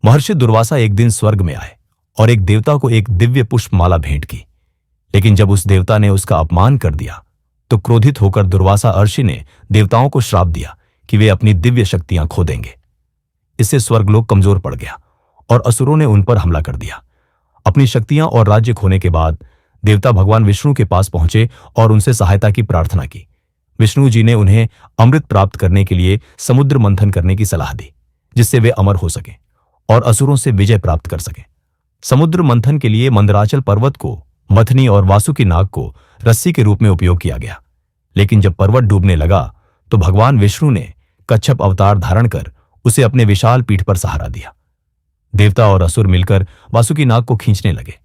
महर्षि दुर्वासा एक दिन स्वर्ग में आए और एक देवता को एक दिव्य पुष्पमाला भेंट की। लेकिन जब उस देवता ने उसका अपमान कर दिया तो क्रोधित होकर दुर्वासा ऋषि ने देवताओं को श्राप दिया कि वे अपनी दिव्य शक्तियां खो देंगे। इससे स्वर्गलोक कमजोर पड़ गया और असुरों ने उन पर हमला कर दिया। अपनी शक्तियां और राज्य खोने के बाद देवता भगवान विष्णु के पास पहुंचे और उनसे सहायता की प्रार्थना की। विष्णु जी ने उन्हें अमृत प्राप्त करने के लिए समुद्र मंथन करने की सलाह दी, जिससे वे अमर हो सके और असुरों से विजय प्राप्त कर सके। समुद्र मंथन के लिए मंदराचल पर्वत को, मथनी और वासुकी नाग को रस्सी के रूप में उपयोग किया गया। लेकिन जब पर्वत डूबने लगा तो भगवान विष्णु ने कच्छप अवतार धारण कर उसे अपने विशाल पीठ पर सहारा दिया। देवता और असुर मिलकर वासुकी नाग को खींचने लगे,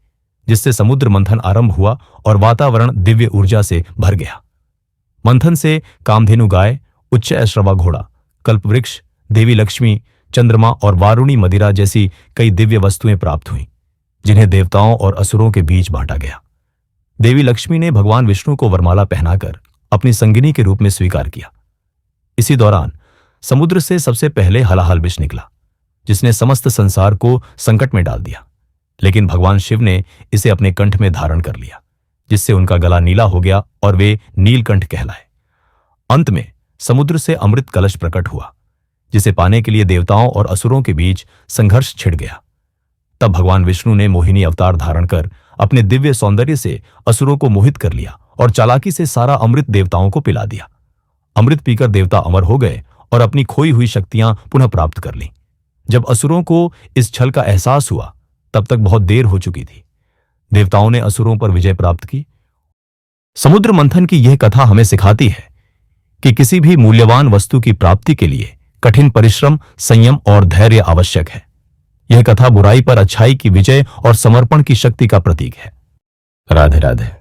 जिससे समुद्र मंथन आरंभ हुआ और वातावरण दिव्य ऊर्जा से भर गया। मंथन से कामधेनु गाय, उच्च ऐश्रवा घोड़ा, कल्पवृक्ष, देवी लक्ष्मी, चंद्रमा और वारुणी मदिरा जैसी कई दिव्य वस्तुएं प्राप्त हुईं, जिन्हें देवताओं और असुरों के बीच बांटा गया। देवी लक्ष्मी ने भगवान विष्णु को वरमाला पहनाकर अपनी संगिनी के रूप में स्वीकार किया। इसी दौरान समुद्र से सबसे पहले हलाहल विष निकला, जिसने समस्त संसार को संकट में डाल दिया। लेकिन भगवान शिव ने इसे अपने कंठ में धारण कर लिया, जिससे उनका गला नीला हो गया और वे नीलकंठ कहलाए। अंत में समुद्र से अमृत कलश प्रकट हुआ, जिसे पाने के लिए देवताओं और असुरों के बीच संघर्ष छिड़ गया। तब भगवान विष्णु ने मोहिनी अवतार धारण कर अपने दिव्य सौंदर्य से असुरों को मोहित कर लिया और चालाकी से सारा अमृत देवताओं को पिला दिया। अमृत पीकर देवता अमर हो गए और अपनी खोई हुई शक्तियां पुनः प्राप्त कर लीं। जब असुरों को इस छल का एहसास हुआ तब तक बहुत देर हो चुकी थी। देवताओं ने असुरों पर विजय प्राप्त की। समुद्र मंथन की यह कथा हमें सिखाती है कि किसी भी मूल्यवान वस्तु की प्राप्ति के लिए कठिन परिश्रम, संयम और धैर्य आवश्यक है। यह कथा बुराई पर अच्छाई की विजय और समर्पण की शक्ति का प्रतीक है। राधे राधे।